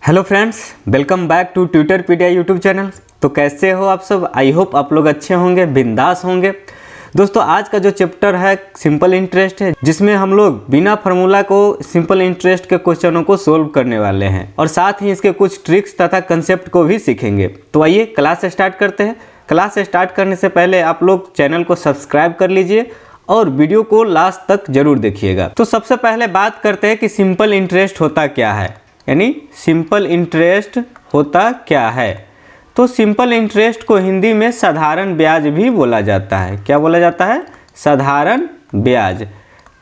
Hello friends, welcome back to Tutorpedia YouTube channel. तो कैसे हो आप सब? आई होप आप लोग अच्छे होंगे, बिंदास होंगे। दोस्तों, आज का जो चैप्टर है सिंपल इंटरेस्ट है, जिसमें हम लोग बिना फार्मूला को सिंपल इंटरेस्ट के क्वेश्चनों को सोल्व करने वाले हैं और साथ ही इसके कुछ ट्रिक्स तथा कंसेप्ट को भी सीखेंगे। तो आइए क्लास स्टार्ट करते हैं। क्लास स्टार्ट करने से पहले आप लोग चैनल को सब्सक्राइब कर लीजिए और वीडियो को लास्ट तक जरूर देखिएगा। तो सबसे पहले बात करते हैं कि सिंपल इंटरेस्ट होता क्या है, यानी सिंपल इंटरेस्ट होता क्या है। तो सिंपल इंटरेस्ट को हिंदी में साधारण ब्याज भी बोला जाता है। क्या बोला जाता है? साधारण ब्याज।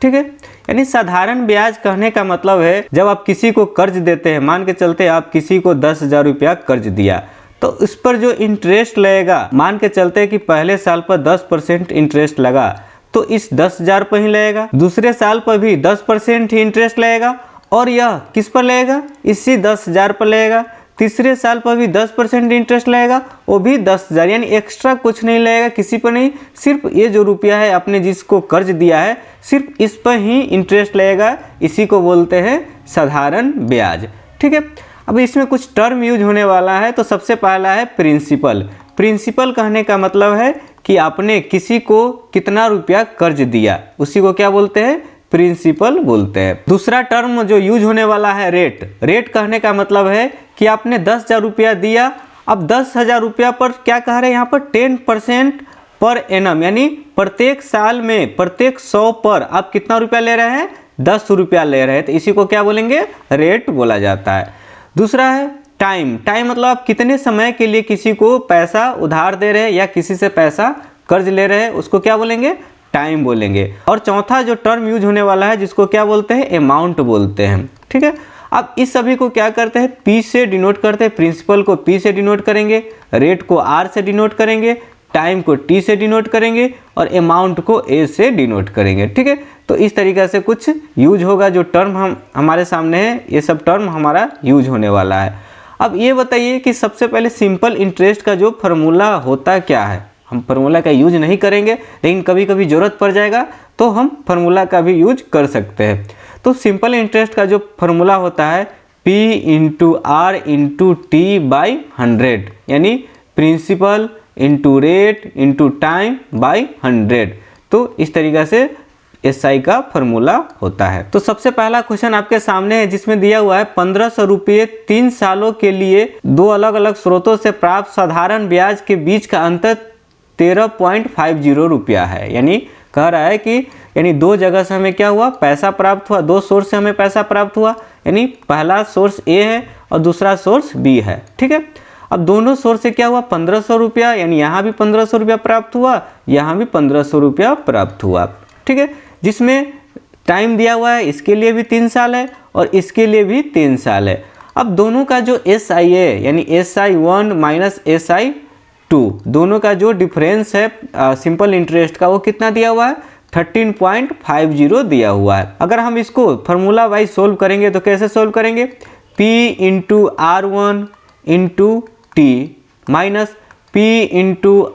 ठीक है, यानी साधारण ब्याज कहने का मतलब है जब आप किसी को कर्ज देते हैं, मान के चलते आप किसी को 10,000 रुपया कर्ज दिया, तो उस पर जो इंटरेस्ट लगेगा, मान के चलते कि पहले साल पर 10% इंटरेस्ट लगा, तो इस 10,000 पर ही लगेगा। दूसरे साल पर भी 10% ही इंटरेस्ट लगेगा और यह किस पर लगेगा? इसी 10,000 पर लगेगा। तीसरे साल पर भी 10% इंटरेस्ट लगेगा, वो भी 10,000, यानी एक्स्ट्रा कुछ नहीं लगेगा किसी पर नहीं, सिर्फ ये जो रुपया है आपने जिसको कर्ज दिया है, सिर्फ इस पर ही इंटरेस्ट लगेगा। इसी को बोलते हैं साधारण ब्याज। ठीक है, अब इसमें कुछ टर्म यूज होने वाला है। तो सबसे पहला है प्रिंसिपल। प्रिंसिपल कहने का मतलब है कि आपने किसी को कितना रुपया कर्ज दिया, उसी को क्या बोलते हैं? प्रिंसिपल बोलते हैं। दूसरा टर्म जो यूज होने वाला है रेट। रेट कहने का मतलब है कि आपने 10,000 रुपया दिया, अब 10,000 रुपया पर क्या कह रहे हैं यहाँ पर? 10% पर एनम, यानी प्रत्येक साल में प्रत्येक 100 पर आप कितना रुपया ले रहे हैं? 10 रुपया ले रहे हैं, तो इसी को क्या बोलेंगे? रेट बोला जाता है। दूसरा है टाइम। टाइम मतलब आप कितने समय के लिए किसी को पैसा उधार दे रहे हैं या किसी से पैसा कर्ज ले रहे हैं, उसको क्या बोलेंगे? टाइम बोलेंगे। और चौथा जो टर्म यूज होने वाला है, जिसको क्या बोलते हैं? अमाउंट बोलते हैं। ठीक है, अब इस सभी को क्या करते हैं? पी से डिनोट करते हैं। प्रिंसिपल को पी से डिनोट करेंगे, रेट को आर से डिनोट करेंगे, टाइम को टी से डिनोट करेंगे और अमाउंट को ए से डिनोट करेंगे। ठीक है, तो इस तरीक़े से कुछ यूज होगा। जो टर्म हमारे सामने है, ये सब टर्म हमारा यूज होने वाला है। अब ये बताइए कि सबसे पहले सिंपल इंटरेस्ट का जो फार्मूला होता क्या है। हम फार्मूला का यूज नहीं करेंगे, लेकिन कभी कभी ज़रूरत पड़ जाएगा तो हम फार्मूला का भी यूज कर सकते हैं। तो सिंपल इंटरेस्ट का जो फार्मूला होता है P into R into T by 100, यानी principal into rate into time by 100। तो इस तरीक़ा से SI का फार्मूला होता है। तो सबसे पहला क्वेश्चन आपके सामने है, जिसमें दिया हुआ है 1,500 रुपये 3 सालों के लिए दो अलग अलग स्रोतों से प्राप्त साधारण ब्याज के बीच का अंतर 13.50 रुपया है। यानी कह रहा है कि यानी दो जगह से हमें क्या हुआ? पैसा प्राप्त हुआ, दो सोर्स से हमें पैसा प्राप्त हुआ, यानी पहला सोर्स A है और दूसरा सोर्स B है। ठीक है, अब दोनों सोर्स से क्या हुआ? 1,500 रुपया, यानी यहाँ भी 1,500 रुपया प्राप्त हुआ, यहाँ भी 1,500 रुपया प्राप्त हुआ। ठीक है, जिसमें टाइम दिया हुआ है, इसके लिए भी 3 साल है और इसके लिए भी 3 साल है। अब दोनों का जो SI है, यानी SI1 माइनस SI2, दोनों का जो डिफरेंस है सिंपल इंटरेस्ट का, वो कितना दिया हुआ है? 13.50 दिया हुआ है। अगर हम इसको फार्मूला वाइज सोल्व करेंगे तो कैसे सोल्व करेंगे? P into R1 into T minus P into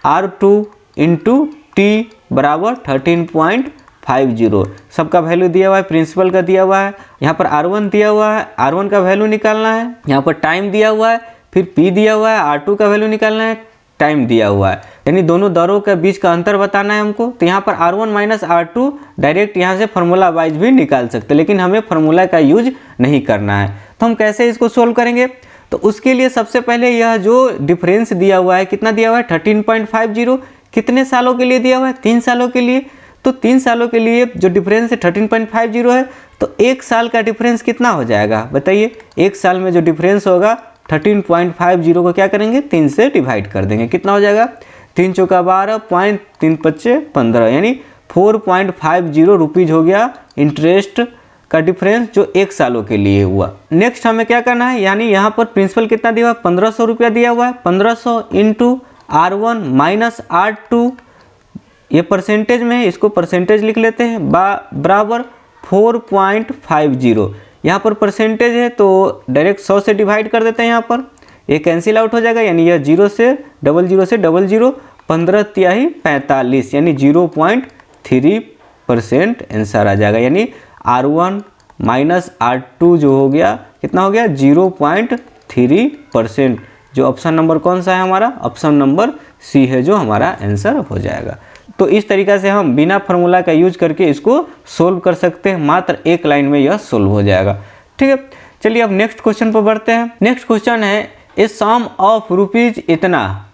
R2 into T बराबर 13.50। सबका वैल्यू दिया हुआ है, प्रिंसिपल का दिया हुआ है, यहाँ पर R1 दिया हुआ है, R1 का वैल्यू निकालना है, यहाँ पर टाइम दिया हुआ है, फिर P दिया हुआ है, R2 का वैल्यू निकालना है, टाइम दिया हुआ है, यानी दोनों दरों के बीच का अंतर बताना है हमको। तो यहाँ पर R1 माइनस R2 डायरेक्ट यहाँ से फार्मूला वाइज भी निकाल सकते हैं, लेकिन हमें फार्मूला का यूज नहीं करना है। तो हम कैसे इसको सोल्व करेंगे? तो उसके लिए सबसे पहले यह जो डिफरेंस दिया हुआ है, कितना दिया हुआ है? 13.50। कितने सालों के लिए दिया हुआ है? 3 सालों के लिए। तो 3 सालों के लिए जो डिफरेंस है 13.50 है, तो एक साल का डिफरेंस कितना हो जाएगा बताइए? एक साल में जो डिफरेंस होगा 13.50 को क्या करेंगे? 3 से डिवाइड कर देंगे। कितना हो जाएगा? 3 चौका 12, 3 पच्चे 15, यानी 4.50 रुपीज़ हो गया इंटरेस्ट का डिफरेंस जो एक सालों के लिए हुआ। नेक्स्ट हमें क्या करना है, यानी यहाँ पर प्रिंसिपल कितना दिया हुआ है? 1,500 रुपया दिया हुआ है। 1,500 इंटू R1 माइनस R2, ये परसेंटेज में है, इसको परसेंटेज लिख लेते हैं, बराबर 4.50। यहाँ पर परसेंटेज है तो डायरेक्ट 100 से डिवाइड कर देते हैं। यहाँ पर ये कैंसिल आउट हो जाएगा, यानी यह 0 से 00, 15 तिहाई 45, यानी 0.3% आंसर आ जाएगा। यानी R1 माइनस R2 जो हो गया कितना हो गया 0.3%। जो ऑप्शन नंबर कौन सा है हमारा, ऑप्शन नंबर सी है जो हमारा आंसर हो जाएगा। तो इस तरीक़ा से हम बिना फार्मूला का यूज करके इसको सोल्व कर सकते हैं, मात्र एक लाइन में यह सोल्व हो जाएगा। ठीक है, चलिए अब नेक्स्ट क्वेश्चन पर बढ़ते हैं। नेक्स्ट क्वेश्चन है ए सम ऑफ रुपीज इतना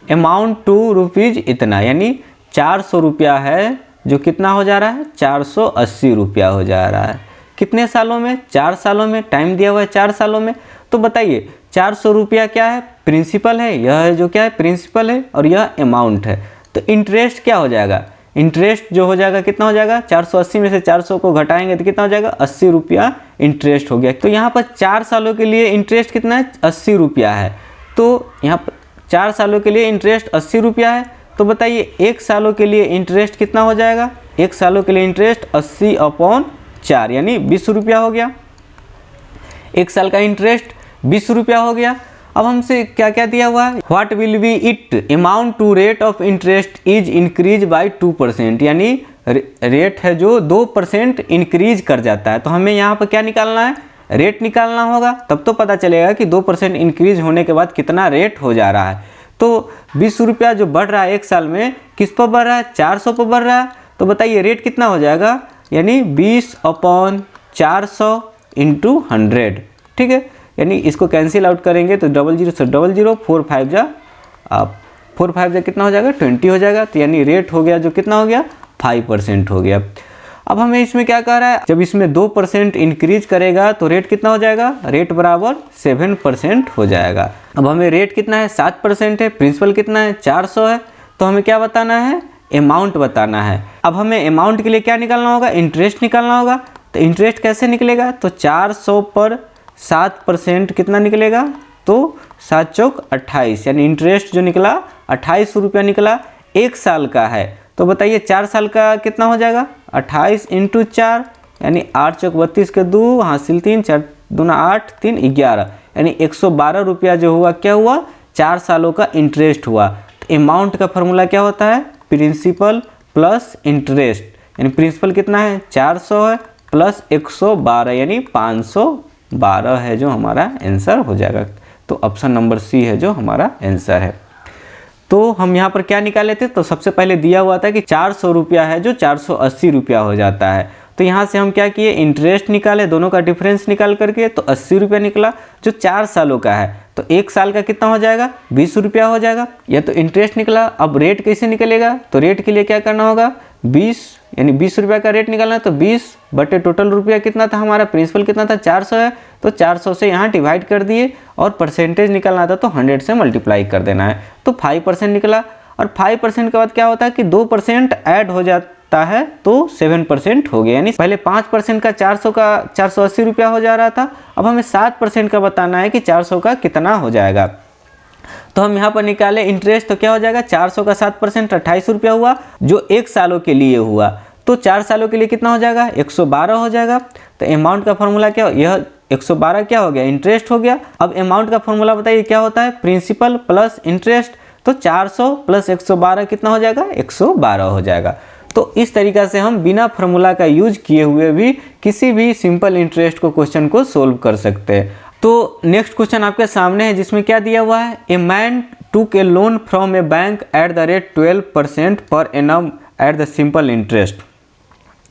अमाउंट टू रुपीज इतना, यानी 400 रुपया है जो कितना हो जा रहा है 480 रुपया हो जा रहा है। कितने सालों में, 4 सालों में, टाइम दिया हुआ है 4 सालों में। तो बताइए 400 रुपया क्या है, प्रिंसिपल है, यह है जो क्या है प्रिंसिपल है, और यह अमाउंट है। तो इंटरेस्ट क्या हो जाएगा, इंटरेस्ट जो हो जाएगा कितना हो जाएगा 480 में से 400 को घटाएंगे तो कितना हो जाएगा 80 रुपया इंटरेस्ट हो गया। तो यहाँ पर 4 सालों के लिए इंटरेस्ट कितना है 80 रुपया है। तो यहाँ पर 4 सालों के लिए इंटरेस्ट 80 रुपया है। तो बताइए 1 सालों के लिए इंटरेस्ट कितना हो जाएगा, 1 सालों के लिए इंटरेस्ट 80/4 यानी 20 रुपया हो गया। 1 साल का इंटरेस्ट 20 रुपया हो गया। अब हमसे क्या क्या दिया हुआ है, what will be it amount to rate of interest is increase by 2%, यानी रेट है जो 2% इंक्रीज कर जाता है। तो हमें यहाँ पर क्या निकालना है, रेट निकालना होगा, तब तो पता चलेगा कि 2% इंक्रीज होने के बाद कितना रेट हो जा रहा है। तो 20 रुपया जो बढ़ रहा है 1 साल में किस पर बढ़ रहा है 400 पर बढ़ रहा है। तो बताइए रेट कितना हो जाएगा, यानी 20/400 × 100। ठीक है, यानी इसको कैंसिल आउट करेंगे तो 00 से 00, 4 5 जा कितना हो जाएगा 20 हो जाएगा। तो यानी रेट हो गया जो कितना हो गया 5% हो गया। अब हमें इसमें क्या कह रहा है, जब इसमें 2% इंक्रीज करेगा तो रेट कितना हो जाएगा, रेट बराबर 7% हो जाएगा। अब हमें रेट कितना है 7% है, प्रिंसिपल कितना है 400 है। तो हमें क्या बताना है, अमाउंट बताना है। अब हमें अमाउंट के लिए क्या निकालना होगा, इंटरेस्ट निकालना होगा। तो इंटरेस्ट कैसे निकलेगा, तो 400 पर 7% कितना निकलेगा, तो 7 चौक 28, यानी इंटरेस्ट जो निकला 28 रुपया निकला, 1 साल का है। तो बताइए 4 साल का कितना हो जाएगा 28 × 4 यानी 8 चौक 32 के 2 हासिल 3 4 दूना 8 3 11, यानी 112 रुपया जो हुआ क्या हुआ 4 सालों का इंटरेस्ट हुआ। तो अमाउंट का फॉर्मूला क्या होता है, प्रिंसिपल प्लस इंटरेस्ट, यानी प्रिंसिपल कितना है 400 है प्लस 112 यानी 512 है जो हमारा आंसर हो जाएगा। तो ऑप्शन नंबर सी है जो हमारा आंसर है। तो हम यहाँ पर क्या निकाले थे, तो सबसे पहले दिया हुआ था कि 400 रुपया है जो 480 रुपया हो जाता है। तो यहाँ से हम क्या किए, इंटरेस्ट निकाले, दोनों का डिफरेंस निकाल करके, तो 80 रुपया निकला जो 4 सालों का है। तो 1 साल का कितना हो जाएगा 20 रुपया हो जाएगा। यह तो इंटरेस्ट निकला। अब रेट कैसे निकलेगा, तो रेट के लिए क्या करना होगा 20 यानी 20 रुपया का रेट निकालना है। तो 20 बटे टोटल रुपया कितना था हमारा, प्रिंसिपल कितना था 400 है, तो 400 से यहाँ डिवाइड कर दिए, और परसेंटेज निकालना था तो 100 से मल्टीप्लाई कर देना है। तो 5% निकला। और 5% के बाद क्या होता है कि 2% ऐड हो जाता है तो 7% हो गया। यानी पहले 5% का 400 का 480 रुपया हो जा रहा था, अब हमें 7% का बताना है कि 400 का कितना हो जाएगा। तो हम यहाँ पर निकाले इंटरेस्ट, तो क्या हो जाएगा 400 का 7% 28 रुपया हुआ जो 1 सालों के लिए हुआ। तो 4 सालों के लिए कितना हो जाएगा 112 हो जाएगा। तो अमाउंट का फॉर्मूला क्या, यह 112 क्या हो गया इंटरेस्ट हो गया। अब अमाउंट का फॉर्मूला बताइए क्या होता है, प्रिंसिपल प्लस इंटरेस्ट। तो 400 प्लस 112 कितना हो जाएगा 112 हो जाएगा। तो इस तरीका से हम बिना फार्मूला का यूज किए हुए भी किसी भी सिंपल इंटरेस्ट को क्वेश्चन को सोल्व कर सकते हैं। तो नेक्स्ट क्वेश्चन आपके सामने है जिसमें क्या दिया हुआ है, a man took a loan from a bank at the rate 12% per annum at the simple interest.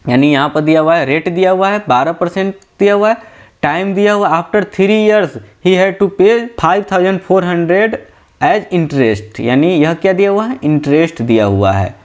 यानी यहाँ पर दिया हुआ है रेट दिया हुआ है 12% दिया हुआ है, टाइम दिया हुआ after 3 years he had to pay 5400 as interest. यानी यह क्या दिया हुआ है इंटरेस्ट दिया हुआ है।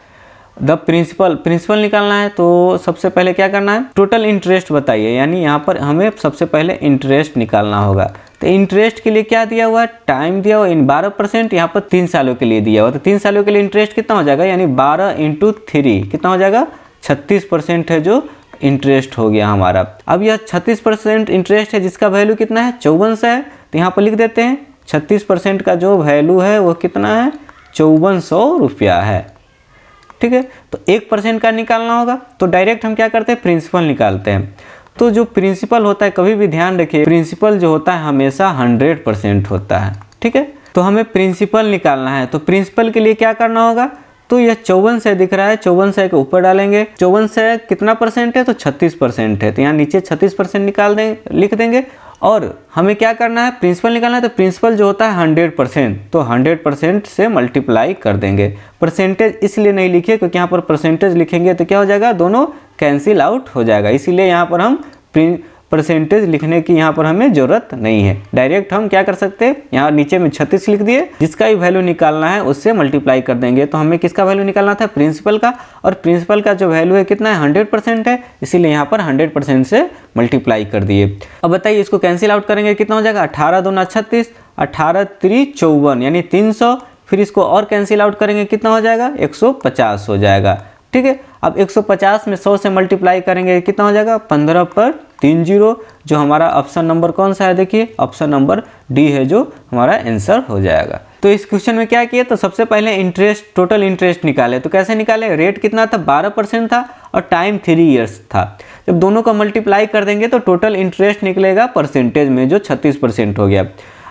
द प्रिंसिपल निकालना है। तो सबसे पहले क्या करना है, टोटल इंटरेस्ट बताइए। यानी यहाँ पर हमें सबसे पहले इंटरेस्ट निकालना होगा। तो इंटरेस्ट के लिए क्या दिया हुआ है, टाइम दिया हुआ इन 12%, यहाँ पर 3 सालों के लिए दिया हुआ। तो 3 सालों के लिए इंटरेस्ट कितना हो जाएगा, यानी 12 × 3 कितना हो जाएगा 36% है जो इंटरेस्ट हो गया हमारा। अब यह 36% इंटरेस्ट है जिसका वैल्यू कितना है 5400 है। तो यहाँ पर लिख देते हैं 36% का जो वैल्यू है वो कितना है 5400 रुपया है। ठीक है, तो 1% का निकालना होगा। तो डायरेक्ट हम क्या करते हैं प्रिंसिपल निकालते हैं। तो जो प्रिंसिपल होता है कभी भी ध्यान रखिए, प्रिंसिपल जो होता है हमेशा 100% होता है। ठीक है, तो हमें प्रिंसिपल निकालना है। तो प्रिंसिपल के लिए क्या करना होगा, तो यह 5400 दिख रहा है, 5400 के ऊपर डालेंगे। 5400 कितना परसेंट है, तो 36% है, तो यहाँ नीचे 36% निकाल देंगे, लिख देंगे। और हमें क्या करना है, प्रिंसिपल निकालना है, तो प्रिंसिपल जो होता है 100%, तो 100% से मल्टीप्लाई कर देंगे। परसेंटेज इसलिए नहीं लिखे क्योंकि यहाँ पर परसेंटेज लिखेंगे तो क्या हो जाएगा, दोनों कैंसिल आउट हो जाएगा, इसीलिए यहाँ पर हम परसेंटेज लिखने की यहाँ पर हमें ज़रूरत नहीं है। डायरेक्ट हम क्या कर सकते हैं, यहाँ नीचे में 36 लिख दिए, जिसका भी वैल्यू निकालना है उससे मल्टीप्लाई कर देंगे। तो हमें किसका वैल्यू निकालना था, प्रिंसिपल का, और प्रिंसिपल का जो वैल्यू है कितना है, 100% है, इसीलिए यहाँ पर 100% से मल्टीप्लाई कर दिए। अब बताइए इसको कैंसिल आउट करेंगे, कितना हो जाएगा, 18 दूना 36, 18 3 54 यानी 300। फिर इसको और कैंसिल आउट करेंगे, कितना हो जाएगा, 150 हो जाएगा। ठीक है, अब 150 में 100 से मल्टीप्लाई करेंगे, कितना हो जाएगा, 15 पर 3 0, जो हमारा ऑप्शन नंबर कौन सा है, देखिए ऑप्शन नंबर डी है जो हमारा आंसर हो जाएगा। तो इस क्वेश्चन में क्या किए, तो सबसे पहले इंटरेस्ट, टोटल इंटरेस्ट निकाले। तो कैसे निकाले, रेट कितना था, 12% था और टाइम 3 इयर्स था। जब दोनों का मल्टीप्लाई कर देंगे तो टोटल इंटरेस्ट निकलेगा परसेंटेज में, जो 36% हो गया।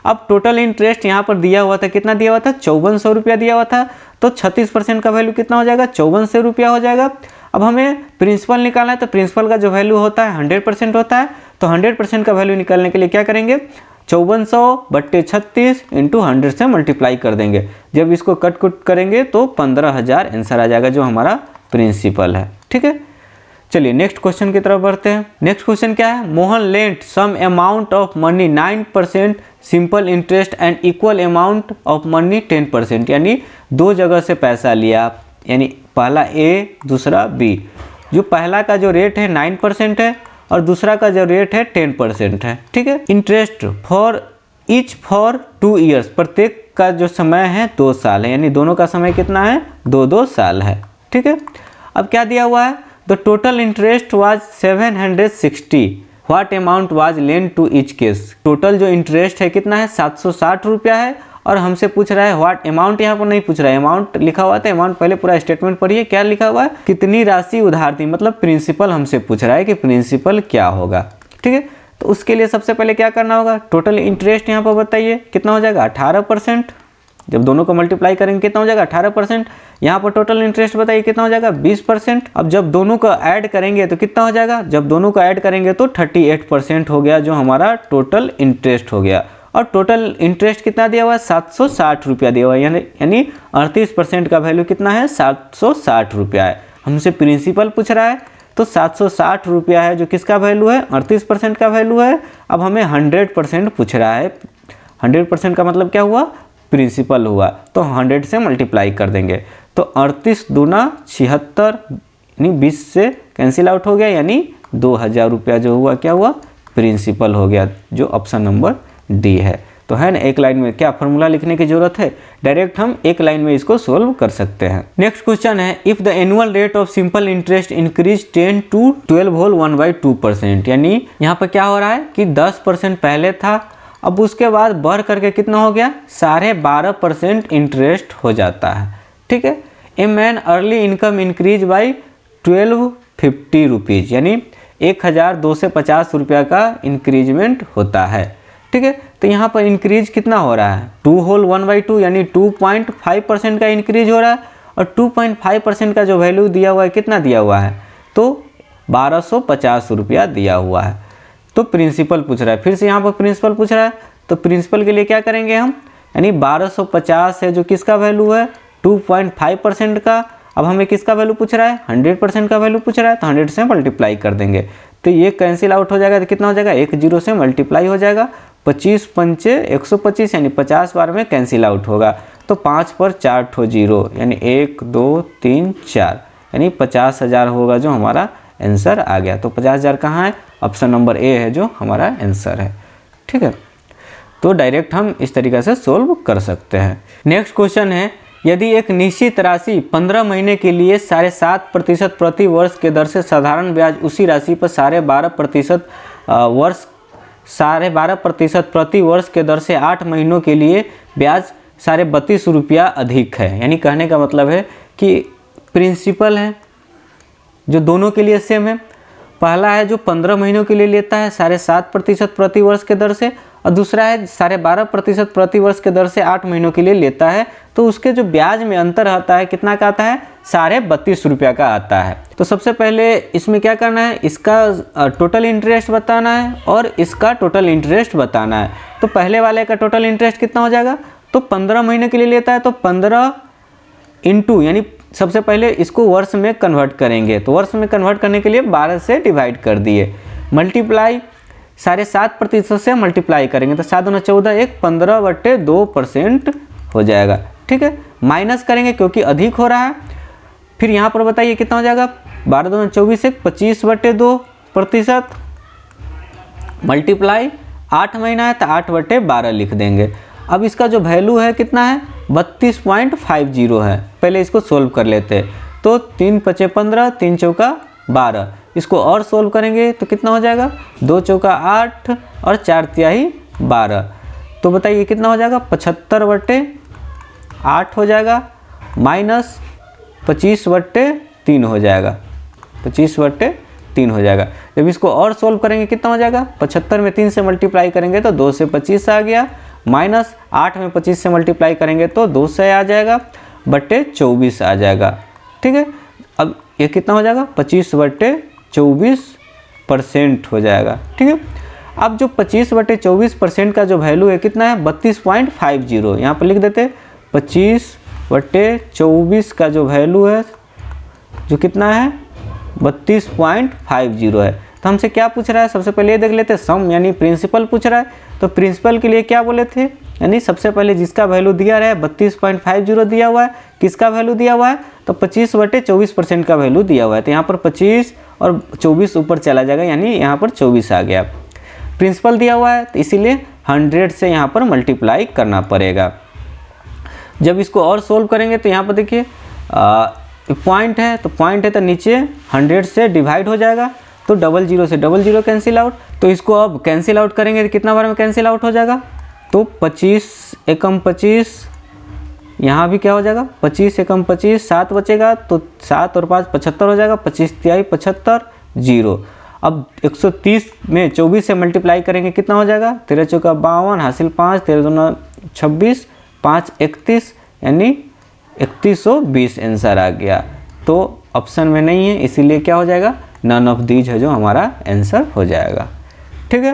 अब टोटल इंटरेस्ट यहाँ पर दिया हुआ था, कितना दिया हुआ था, 5400 रुपया दिया हुआ था, तो 36% का वैल्यू कितना हो जाएगा, 5400 रुपया हो जाएगा। अब हमें प्रिंसिपल निकालना है, तो प्रिंसिपल का जो वैल्यू होता है 100% होता है, तो 100% का वैल्यू निकालने के लिए क्या करेंगे, 5400/36 × 100 से मल्टीप्लाई कर देंगे। जब इसको कट कुट करेंगे तो 15,000 आंसर आ जाएगा, जो हमारा प्रिंसिपल है। ठीक है, चलिए नेक्स्ट क्वेश्चन की तरफ बढ़ते हैं। नेक्स्ट क्वेश्चन क्या है, Mohan lent some amount of money 9% simple interest and equal amount of money 10%, यानी दो जगह से पैसा लिया, यानी पहला ए दूसरा बी। जो पहला का जो रेट है 9% है और दूसरा का जो रेट है 10% है। ठीक है, interest for each for 2 years, प्रत्येक का जो समय है 2 साल है, यानी दोनों का समय कितना है, 2 साल है। ठीक है, अब क्या दिया हुआ है, the total interest was 760, what amount was lent to each case. Total जो इंटरेस्ट है कितना है, 760 रुपया है, और हमसे पूछ रहा है व्हाट अमाउंट, यहाँ पर नहीं पूछ रहा है, अमाउंट लिखा हुआ था, अमाउंट पहले पूरा स्टेटमेंट पढ़िए, क्या लिखा हुआ है, कितनी राशि उधार थी, मतलब प्रिंसिपल हमसे पूछ रहा है कि प्रिंसिपल क्या होगा। ठीक है, तो उसके लिए सबसे पहले क्या करना होगा, टोटल इंटरेस्ट यहाँ पर बताइए कितना हो जाएगा, 18%। जब दोनों को मल्टीप्लाई करेंगे कितना हो जाएगा, 18%। यहाँ पर टोटल इंटरेस्ट बताइए कितना हो जाएगा, 20%। अब जब दोनों को ऐड करेंगे तो कितना हो जाएगा, जब दोनों को ऐड करेंगे तो 38% हो गया, जो हमारा टोटल इंटरेस्ट हो गया। और टोटल इंटरेस्ट कितना दिया हुआ है, 760 रुपया दिया हुआ है, यानी 38% का वैल्यू कितना है, 760 रुपया है। हमसे प्रिंसिपल पूछ रहा है, तो 760 रुपया है, जो किसका वैल्यू है, 38% का वैल्यू है। अब हमें 100% पूछ रहा है, 100% का मतलब क्या हुआ, प्रिंसिपल हुआ, तो 100 से मल्टीप्लाई कर देंगे। तो 38 दूना 76, यानी 20 से कैंसिल आउट हो गया, यानी 2000 रुपया जो हुआ, क्या हुआ, प्रिंसिपल हो गया, जो ऑप्शन नंबर डी है। तो है ना, एक लाइन में क्या फॉर्मूला लिखने की जरूरत है, डायरेक्ट हम एक लाइन में इसको सोल्व कर सकते हैं। नेक्स्ट क्वेश्चन है, if the annual rate of simple interest increase 10 to 12 whole 1/2%, यानी यहाँ पर क्या हो रहा है कि 10% पहले था, अब उसके बाद बढ़ करके कितना हो गया, 12.5% इंटरेस्ट हो जाता है। ठीक है, a man early income increase by 1250 rupees, यानी 1250 रुपया का इंक्रीजमेंट होता है। ठीक है, तो यहाँ पर इंक्रीज कितना हो रहा है, 2 होल 1/2, यानी 2.5% का इंक्रीज हो रहा है, और 2.5% का जो वैल्यू दिया हुआ है, कितना दिया हुआ है, तो 1250 रुपया दिया हुआ है। तो प्रिंसिपल पूछ रहा है, फिर से यहाँ पर प्रिंसिपल पूछ रहा है, तो प्रिंसिपल के लिए क्या करेंगे हम, यानी 1250 है, जो किसका वैल्यू है, 2.5% का। अब हमें किसका वैल्यू पूछ रहा है, 100% का वैल्यू पूछ रहा है, तो 100 से मल्टीप्लाई कर देंगे, तो ये कैंसिल आउट हो जाएगा, तो कितना हो जाएगा, 1 0 से मल्टीप्लाई हो जाएगा, 25 पंचे 125, यानी 50 बार में कैंसिल आउट होगा, तो 5 पर 4 ठो 0, यानी 1 2 3 4, यानी 50,000 होगा, जो हमारा आंसर आ गया। तो 50,000 कहाँ है, ऑप्शन नंबर ए है, जो हमारा आंसर है। ठीक है, तो डायरेक्ट हम इस तरीके से सोल्व कर सकते हैं। नेक्स्ट क्वेश्चन है, यदि एक निश्चित राशि 15 महीने के लिए 7.5% प्रति वर्ष के दर से साधारण ब्याज उसी राशि पर 12.5% प्रति वर्ष के दर से 8 महीनों के लिए ब्याज 32.5 रुपया अधिक है। यानी कहने का मतलब है कि प्रिंसिपल है जो दोनों के लिए सेम है। पहला है जो 15 महीनों के लिए लेता है 7.5% प्रति वर्ष के दर से, और दूसरा है 12.5% प्रति वर्ष के दर से 8 महीनों के लिए लेता है, तो उसके जो ब्याज में अंतर आता है कितना का आता है, 32.5 रुपया का आता है। तो सबसे पहले इसमें क्या करना है, इसका टोटल इंटरेस्ट बताना है और इसका टोटल इंटरेस्ट बताना है। तो पहले वाले का टोटल इंटरेस्ट कितना हो जाएगा, तो 15 महीने के लिए लेता है तो 15 इंटू, यानी सबसे पहले इसको वर्ष में कन्वर्ट करेंगे, तो वर्ष में कन्वर्ट करने के लिए 12 से डिवाइड कर दिए, मल्टीप्लाई 7.5% से मल्टीप्लाई करेंगे तो 7 दूना 14, एक 15/2% हो जाएगा। ठीक है, माइनस करेंगे क्योंकि अधिक हो रहा है। फिर यहाँ पर बताइए कितना हो जाएगा, 12 दूना 24, एक 25/2%, मल्टीप्लाई 8 महीना है तो 8/12 लिख देंगे। अब इसका जो वैल्यू है कितना है, 32.50 है। पहले इसको सोल्व कर लेते हैं, तो 3 × 5 = 15, 3 × 4 = 12, इसको और सोल्व करेंगे तो कितना हो जाएगा, 2 × 4 = 8 और 4 × 3 = 12। तो बताइए कितना हो जाएगा, 75/8 हो जाएगा, माइनस 25/3 हो जाएगा, 25/3 हो जाएगा। जब इसको और सोल्व करेंगे कितना हो जाएगा, 75 में 3 से मल्टीप्लाई करेंगे तो 2 से 25 आ गया, माइनस 8 में 25 से मल्टीप्लाई करेंगे तो 2 से आ जाएगा, बटे 24 आ जाएगा। ठीक है, अब ये कितना हो जाएगा, 25/24% हो जाएगा। ठीक है, अब जो 25/24% का जो वैल्यू है कितना है, 32.50, यहाँ पर लिख देते 25/24 का जो वैल्यू है जो कितना है, 32.50 है। तो हमसे क्या पूछ रहा है, सबसे पहले ये देख लेते हैं, सम यानी प्रिंसिपल पूछ रहा है। तो प्रिंसिपल के लिए क्या बोले थे, यानी सबसे पहले जिसका वैल्यू दिया रहा है 32.50 दिया हुआ है, किसका वैल्यू दिया हुआ है, तो 25/24% का वैल्यू दिया हुआ है। तो यहाँ पर 25 और 24 ऊपर चला जाएगा, यानी यहाँ पर 24 आ गया। प्रिंसिपल दिया हुआ है तो इसीलिए 100 से यहाँ पर मल्टीप्लाई करना पड़ेगा। जब इसको और सोल्व करेंगे तो यहाँ पर देखिए पॉइंट है, तो पॉइंट है तो नीचे 100 से डिवाइड हो जाएगा, तो 00 से 00 कैंसिल आउट। तो इसको अब कैंसिल आउट करेंगे तो कितना बार में कैंसिल आउट हो जाएगा, तो 25 एकम 25, यहाँ भी क्या हो जाएगा, 25 एकम 25, 7 बचेगा, तो 7 और 5 75 हो जाएगा, 25 × 75 0। अब 130 में 24 से मल्टीप्लाई करेंगे कितना हो जाएगा, 13 × 4 = 52, हासिल 5, 13 दूना 26, 5 31, यानी 3120 आंसर आ गया। तो ऑप्शन में नहीं है, इसीलिए क्या हो जाएगा, नन ऑफ दीज है जो हमारा आंसर हो जाएगा। ठीक है,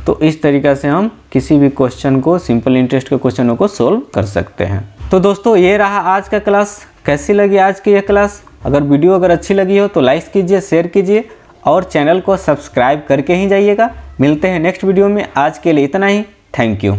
तो इस तरीक़ा से हम किसी भी क्वेश्चन को, सिंपल इंटरेस्ट के क्वेश्चनों को सोल्व कर सकते हैं। तो दोस्तों ये रहा आज का क्लास। कैसी लगी आज की यह क्लास, अगर वीडियो अगर अच्छी लगी हो तो लाइक कीजिए, शेयर कीजिए और चैनल को सब्सक्राइब करके ही जाइएगा। मिलते हैं नेक्स्ट वीडियो में, आज के लिए इतना ही। Thank you.